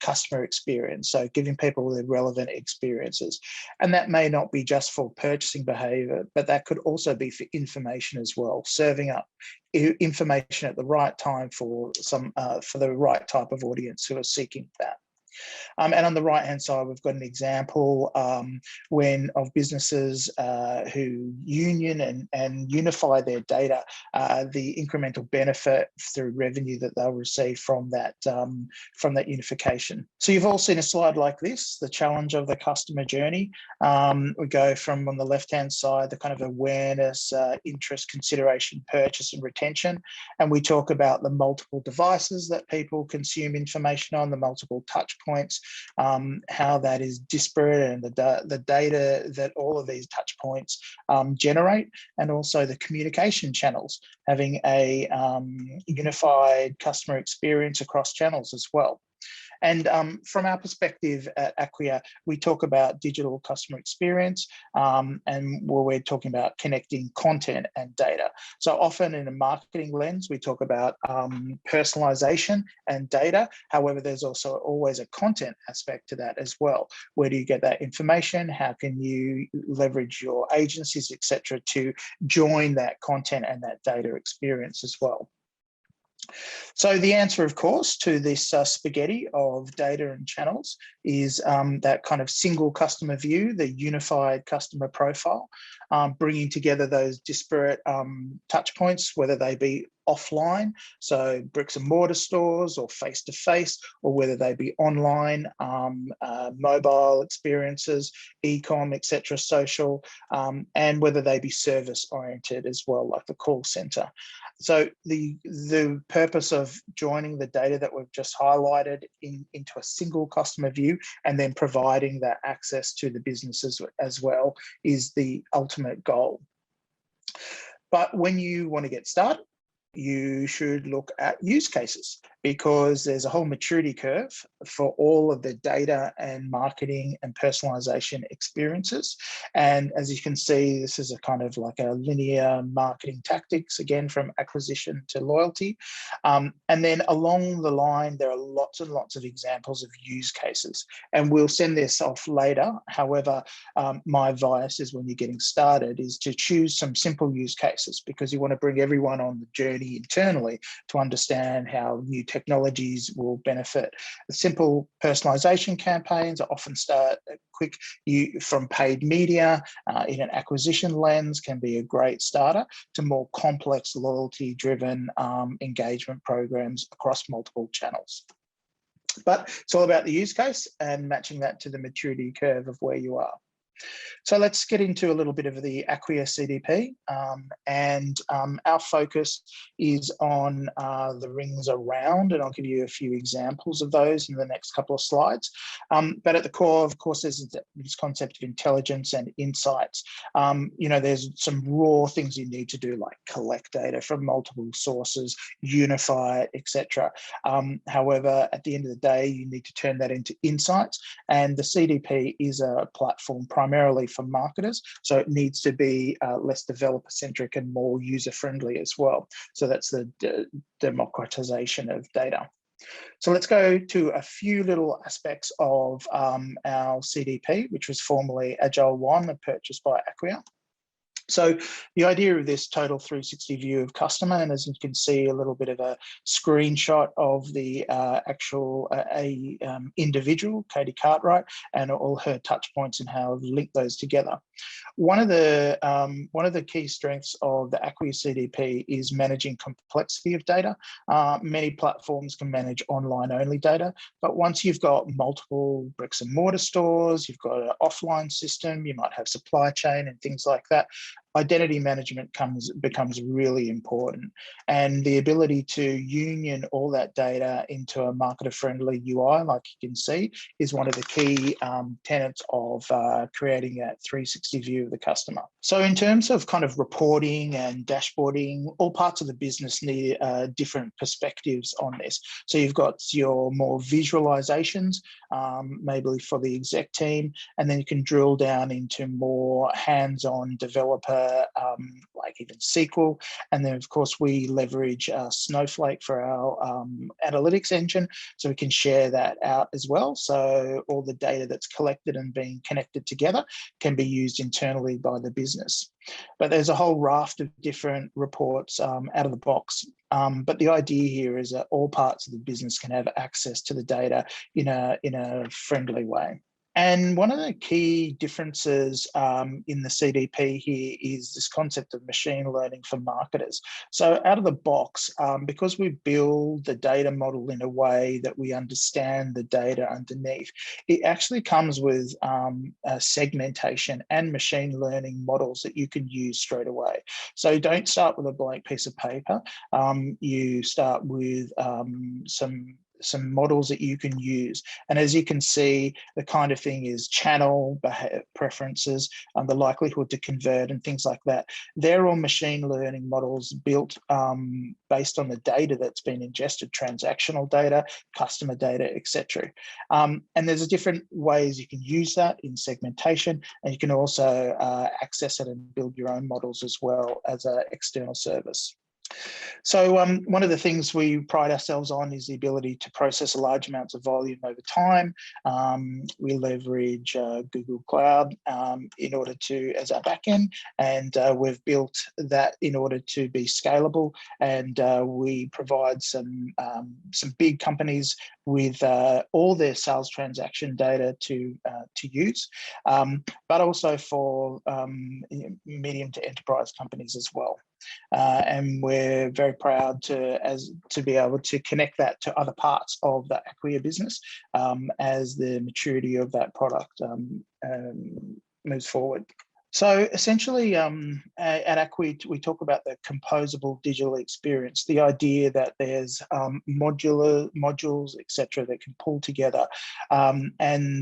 customer experience, so giving people the relevant experiences. And that may not be just for purchasing behavior, but that could also be for information as well, serving up information at the right time for the right type of audience who are seeking that. And on the right-hand side, we've got an example of businesses who union and unify their data, the incremental benefit through revenue that they'll receive from that unification. So you've all seen a slide like this, the challenge of the customer journey. We go from, on the left-hand side, the kind of awareness, interest, consideration, purchase, and retention. And we talk about the multiple devices that people consume information on, the multiple touch points, how that is disparate, and the data that all of these touch points generate, and also the communication channels, having a unified customer experience across channels as well. And from our perspective at Acquia, we talk about digital customer experience, and we're talking about connecting content and data. So often in a marketing lens, we talk about personalization and data. However, there's also always a content aspect to that as well. Where do you get that information? How can you leverage your agencies, etc., to join that content and that data experience as well? So the answer, of course, to this spaghetti of data and channels is that kind of single customer view, the unified customer profile, bringing together those disparate touch points, whether they be offline, so bricks and mortar stores, or face-to-face, or whether they be online, mobile experiences, e-com, etc., social, and whether they be service-oriented as well, like the call center. So the purpose of joining the data that we've just highlighted into a single customer view, and then providing that access to the businesses as well, is the ultimate goal. But when you want to get started, you should look at use cases, because there's a whole maturity curve for all of the data and marketing and personalization experiences. And as you can see, this is a kind of like a linear marketing tactics, again, from acquisition to loyalty. And then along the line, there are lots and lots of examples of use cases, and we'll send this off later. However, my advice is, when you're getting started, is to choose some simple use cases, because you want to bring everyone on the journey internally to understand how new technologies will benefit. The simple personalization campaigns often start quick from paid media in an acquisition lens, can be a great starter, to more complex loyalty-driven engagement programs across multiple channels. But it's all about the use case and matching that to the maturity curve of where you are. So let's get into a little bit of the Acquia CDP, and our focus is on the rings around, and I'll give you a few examples of those in the next couple of slides. But at the core, of course, there's this concept of intelligence and insights. You know, there's some raw things you need to do, like collect data from multiple sources, unify it, etc. However, at the end of the day, you need to turn that into insights, and the CDP is a platform primarily for marketers, so it needs to be less developer-centric and more user-friendly as well. So that's the democratization of data. So let's go to a few little aspects of our CDP, which was formerly Agile One and purchased by Acquia. So the idea of this total 360 view of customer, and as you can see, a little bit of a screenshot of the actual individual, Katie Cartwright, and all her touch points and how I've linked those together. One of the key strengths of the Acquia CDP is managing complexity of data. Many platforms can manage online-only data, but once you've got multiple bricks and mortar stores, you've got an offline system, you might have supply chain and things like that. identity management becomes really important, and the ability to union all that data into a marketer-friendly UI, like you can see, is one of the key tenets of creating that 360 view of the customer. So in terms of kind of reporting and dashboarding, all parts of the business need different perspectives on this. So you've got your more visualizations, maybe for the exec team, and then you can drill down into more hands-on developer, like even SQL. And then of course we leverage Snowflake for our analytics engine, so we can share that out as well. So all the data that's collected and being connected together can be used internally by the business. But there's a whole raft of different reports out of the box. But the idea here is that all parts of the business can have access to the data in a friendly way. And one of the key differences in the CDP here is this concept of machine learning for marketers. So out of the box, because we build the data model in a way that we understand the data underneath, it actually comes with segmentation and machine learning models that you can use straight away. So don't start with a blank piece of paper. You start with some models that you can use. And as you can see, the kind of thing is channel preferences, the likelihood to convert and things like that. They're all machine learning models built based on the data that's been ingested, transactional data, customer data, etc. And there's different ways you can use that in segmentation, and you can also access it and build your own models as well as an external service. So one of the things we pride ourselves on is the ability to process large amounts of volume over time. We leverage Google Cloud in order to, as our backend, and we've built that in order to be scalable. And we provide some big companies with all their sales transaction data to use, but also for medium to enterprise companies as well. And we're very proud to be able to connect that to other parts of the Acquia business as the maturity of that product moves forward. So essentially at Acquia, we talk about the composable digital experience, the idea that there's modules, etc., that can pull together. And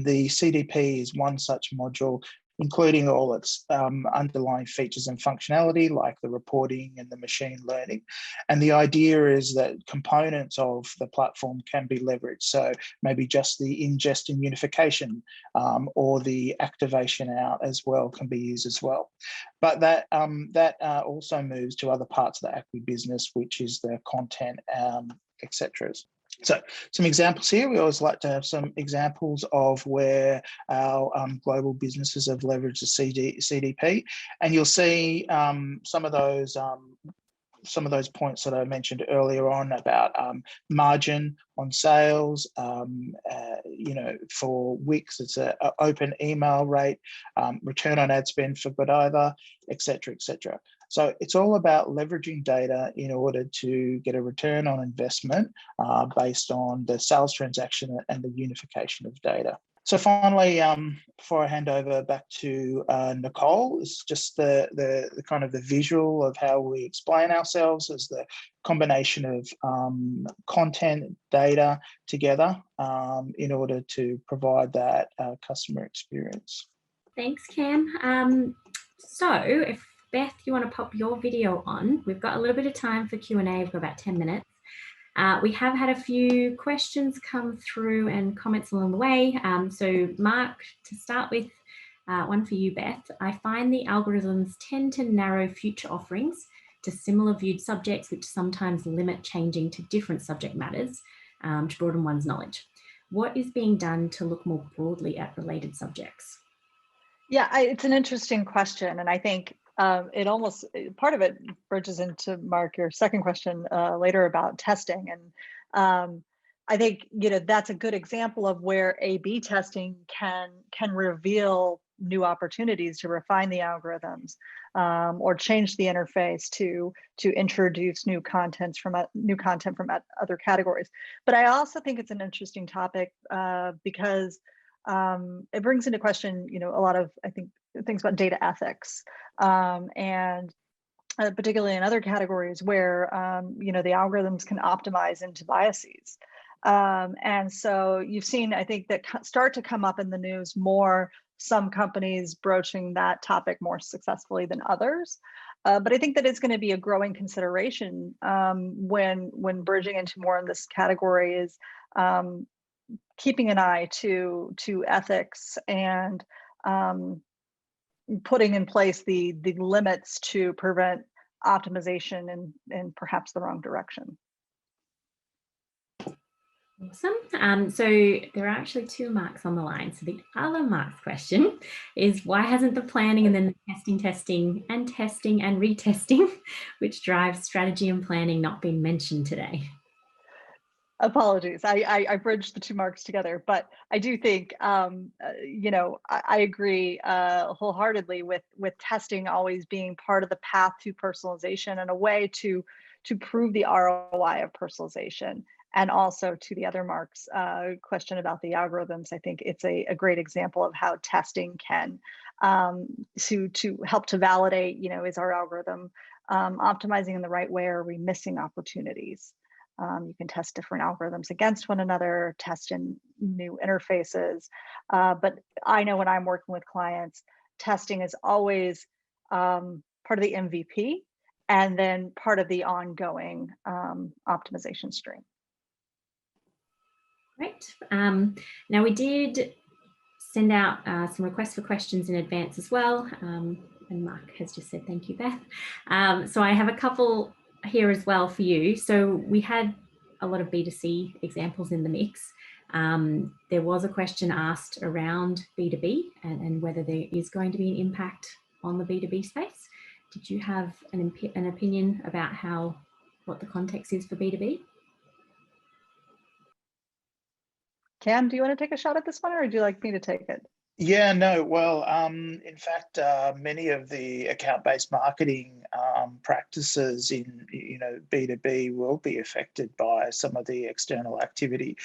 the CDP is one such module, including all its underlying features and functionality, like the reporting and the machine learning. And the idea is that components of the platform can be leveraged. So maybe just the ingest and unification or the activation out as well can be used as well. But that also moves to other parts of the Acquia business, which is the content, etc. So some examples here. We always like to have some examples of where our global businesses have leveraged the CDP, and you'll see some of those points that I mentioned earlier on about margin on sales. For Wix, it's an open email rate, return on ad spend for Godiva, etc., etc. So it's all about leveraging data in order to get a return on investment based on the sales transaction and the unification of data. So finally, before I hand over back to Nicole, it's just the kind of the visual of how we explain ourselves as the combination of content, data together in order to provide that customer experience. Thanks, Cam. So if Beth, you want to pop your video on? We've got a little bit of time for Q&A. We've got about 10 minutes. We have had a few questions come through and comments along the way. So Mark, to start with, one for you, Beth. I find the algorithms tend to narrow future offerings to similar viewed subjects, which sometimes limit changing to different subject matters to broaden one's knowledge. What is being done to look more broadly at related subjects? Yeah, it's an interesting question. And I think it almost, part of it bridges into, Mark, your second question later about testing. And I think, that's a good example of where A/B testing can reveal new opportunities to refine the algorithms or change the interface to introduce new content from other categories. But I also think it's an interesting topic because it brings into question, a lot of, I think, things about data ethics, and particularly in other categories where the algorithms can optimize into biases. And so you've seen, I think, that start to come up in the news more, some companies broaching that topic more successfully than others. But I think that it's going to be a growing consideration when bridging into more in this category is keeping an eye to ethics and putting in place the limits to prevent optimization in perhaps the wrong direction. Awesome. So there are actually 2 Marks on the line. So the other Mark's question is, why hasn't the planning and then the testing and retesting, which drives strategy and planning, not been mentioned today? Apologies, I bridged the 2 Marks together, but I do think, I agree wholeheartedly with testing always being part of the path to personalization and a way to prove the ROI of personalization. And also to the other Mark's question about the algorithms, I think it's a great example of how testing can to help to validate, is our algorithm optimizing in the right way, or are we missing opportunities? You can test different algorithms against one another, test in new interfaces. But I know when I'm working with clients, testing is always part of the MVP and then part of the ongoing optimization stream. Great. Now we did send out some requests for questions in advance as well. And Mark has just said, thank you, Beth. So I have a couple here as well for you. So we had a lot of B2C examples in the mix. There was a question asked around B2B and whether there is going to be an impact on the B2B space. Did you have an opinion about what the context is for B2B? Cam, do you want to take a shot at this one, or would you like me to take it? Yeah, no, well, in fact, many of the account-based marketing practices in, B2B will be affected by some of the external activity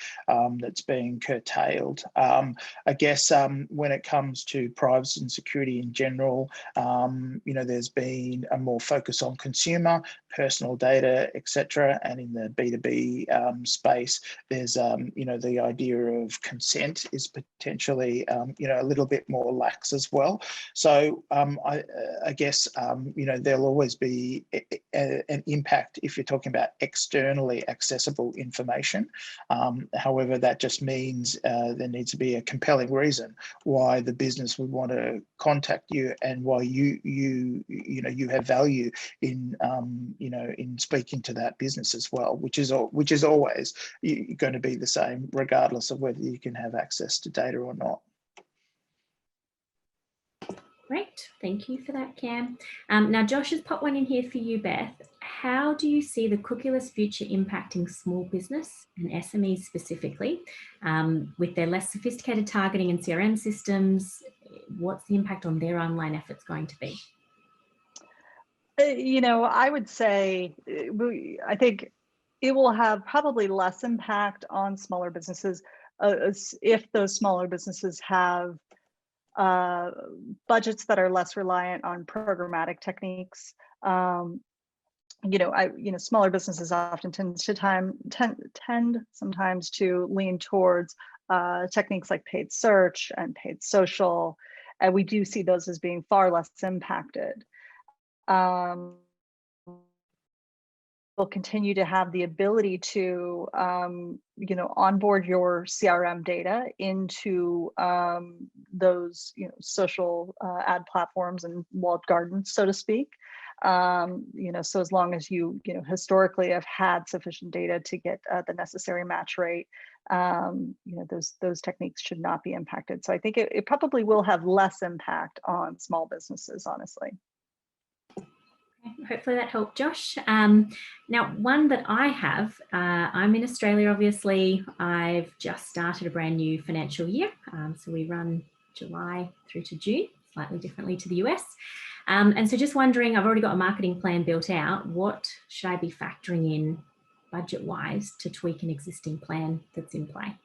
that's being curtailed. I guess when it comes to privacy and security in general, there's been a more focus on consumer, personal data, etc. And in the B2B space, there's, the idea of consent is potentially, a little bit more lax as well. So I guess, there'll always be an impact if you're talking about externally accessible information. However, that just means there needs to be a compelling reason why the business would want to contact you and why you have value in in speaking to that business as well, which is always going to be the same regardless of whether you can have access to data or not. Great, thank you for that, Cam. Now, Josh has popped one in here for you, Beth. How do you see the cookieless future impacting small business and SMEs specifically with their less sophisticated targeting and CRM systems? What's the impact on their online efforts going to be? I would say, I think it will have probably less impact on smaller businesses if those smaller businesses have budgets that are less reliant on programmatic techniques. Smaller businesses often tend sometimes to lean towards techniques like paid search and paid social, and we do see those as being far less impacted. Will continue to have the ability to onboard your CRM data into those social ad platforms and walled gardens, so to speak. So as long as you historically have had sufficient data to get the necessary match rate, those techniques should not be impacted. So I think it probably will have less impact on small businesses, honestly. Hopefully that helped, Josh. Now, one that I have, I'm in Australia, obviously. I've just started a brand new financial year. So we run July through to June, slightly differently to the US. And so just wondering, I've already got a marketing plan built out. What should I be factoring in budget-wise to tweak an existing plan that's in play?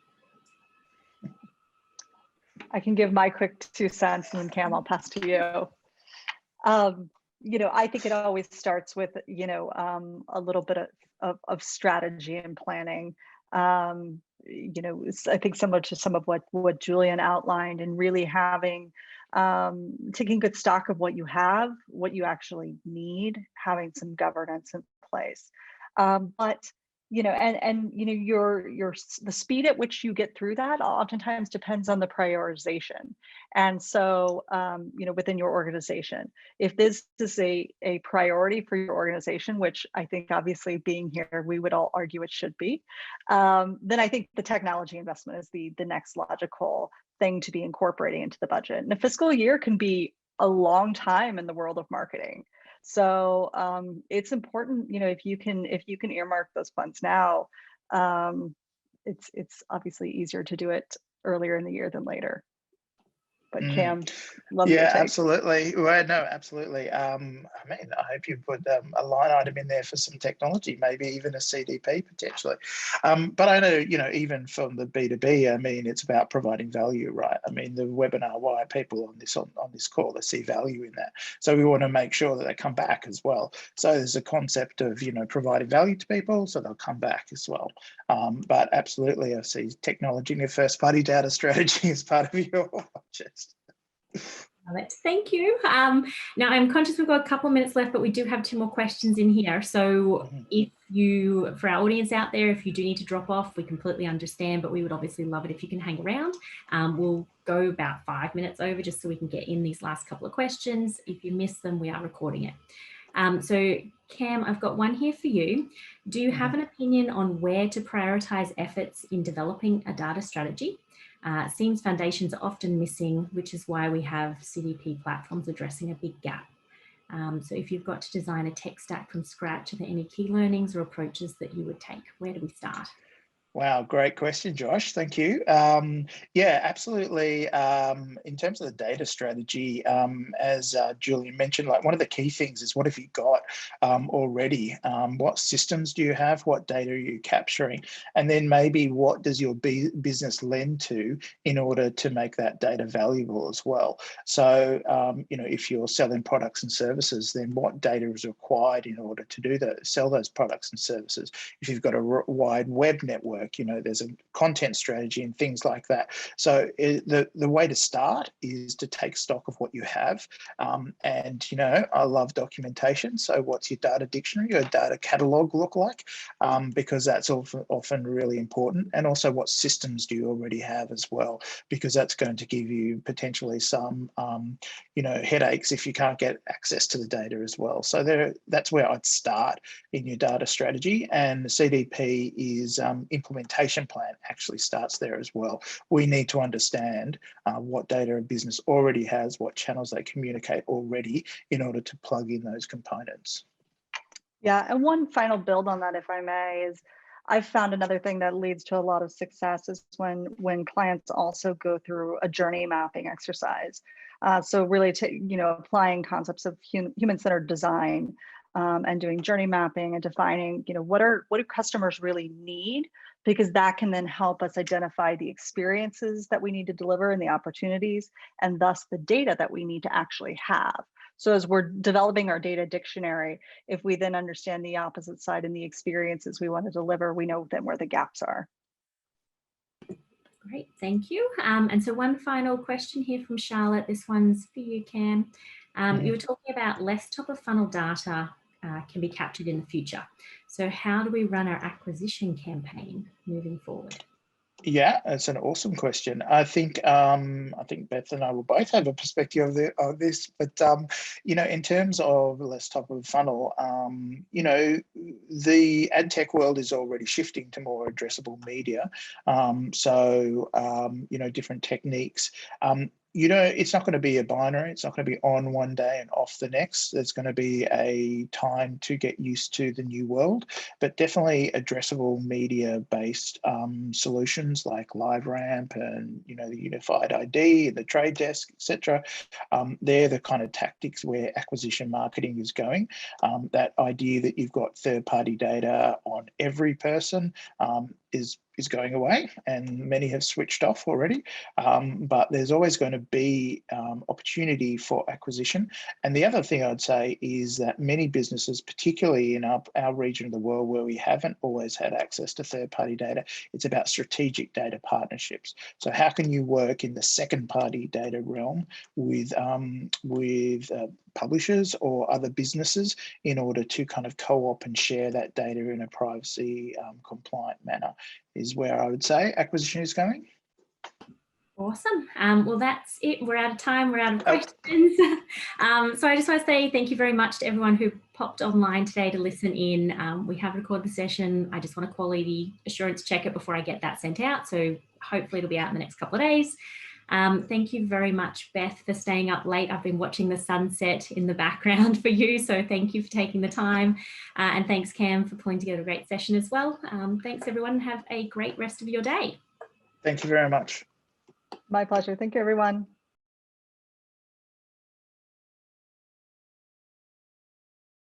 I can give my quick 2 cents, and then Cam, I'll pass to you. I think it always starts with, a little bit of strategy and planning. I think similar to some of what Julian outlined, and really having, taking good stock of what you have, what you actually need, having some governance in place. But the speed at which you get through that oftentimes depends on the prioritization. And so, within your organization, if this is a priority for your organization, which I think obviously being here, we would all argue it should be, then I think the technology investment is the next logical thing to be incorporating into the budget. And a fiscal year can be a long time in the world of marketing. So it's important, if you can earmark those funds now, it's obviously easier to do it earlier in the year than later. But Cam, love your take. Absolutely. Well, no, absolutely. I hope you put a line item in there for some technology, maybe even a CDP potentially. But I know, even from the B2B, it's about providing value, right? The webinar, why people on this call, they see value in that. So we want to make sure that they come back as well. So there's a concept of, providing value to people, so they'll come back as well. But absolutely, I see technology and your first-party data strategy as part of your budget. Thank you. Now I'm conscious we've got a couple of minutes left, but we do have 2 more questions in here. So for our audience out there, if you do need to drop off, we completely understand, but we would obviously love it if you can hang around. We'll go about 5 minutes over just so we can get in these last couple of questions. If you miss them, we are recording it. So Cam, I've got one here for you. Do you have an opinion on where to prioritize efforts in developing a data strategy? Seems foundations are often missing, which is why we have CDP platforms addressing a big gap. So if you've got to design a tech stack from scratch, are there any key learnings or approaches that you would take? Where do we start? Wow, great question, Josh. Thank you. Yeah, absolutely. In terms of the data strategy, as Julian mentioned, one of the key things is what have you got already? What systems do you have? What data are you capturing? And then maybe what does your business lend to in order to make that data valuable as well? So, if you're selling products and services, then what data is required in order to sell those products and services? If you've got a wide web network, there's a content strategy and things like that. So the way to start is to take stock of what you have. And, I love documentation. So what's your data dictionary or data catalog look like? Because that's often really important. And also what systems do you already have as well? Because that's going to give you potentially some, headaches if you can't get access to the data as well. So that's where I'd start in your data strategy. And the CDP is implementation plan actually starts there as well. We need to understand what data a business already has, what channels they communicate already in order to plug in those components. Yeah, and one final build on that, if I may, is I've found another thing that leads to a lot of success is when clients also go through a journey mapping exercise. So really, applying concepts of human-centered design and doing journey mapping and defining, what do customers really need? Because that can then help us identify the experiences that we need to deliver and the opportunities, and thus the data that we need to actually have. So as we're developing our data dictionary, if we then understand the opposite side and the experiences we want to deliver, we know then where the gaps are. Great, thank you. And so one final question here from Charlotte. This one's for you, Cam. You were talking about less top of funnel data can be captured in the future. So how do we run our acquisition campaign moving forward? Yeah, that's an awesome question. I think Beth and I will both have a perspective of this, but in terms of less top of funnel, the ad tech world is already shifting to more addressable media. Different techniques. It's not going to be a binary. It's not going to be on one day and off the next. There's going to be a time to get used to the new world, but definitely addressable media-based solutions like LiveRamp and the Unified ID and the Trade Desk, etc. They're the kind of tactics where acquisition marketing is going. That idea that you've got third-party data on every person is going away, and many have switched off already. But there's always going to be opportunity for acquisition. And the other thing I'd say is that many businesses, particularly in our region of the world where we haven't always had access to third-party data, it's about strategic data partnerships. So how can you work in the second-party data realm with publishers or other businesses in order to kind of co-op and share that data in a privacy compliant manner, is where I would say acquisition is going. Awesome. Well, that's it. We're out of time. We're out of questions. So I just want to say thank you very much to everyone who popped online today to listen in. We have recorded the session. I just want to quality assurance check it before I get that sent out. So hopefully it'll be out in the next couple of days. Thank you very much, Beth, for staying up late. I've been watching the sunset in the background for you, so thank you for taking the time. And thanks, Cam, for pulling together a great session as well. Thanks, everyone. Have a great rest of your day. Thank you very much. My pleasure. Thank you, everyone.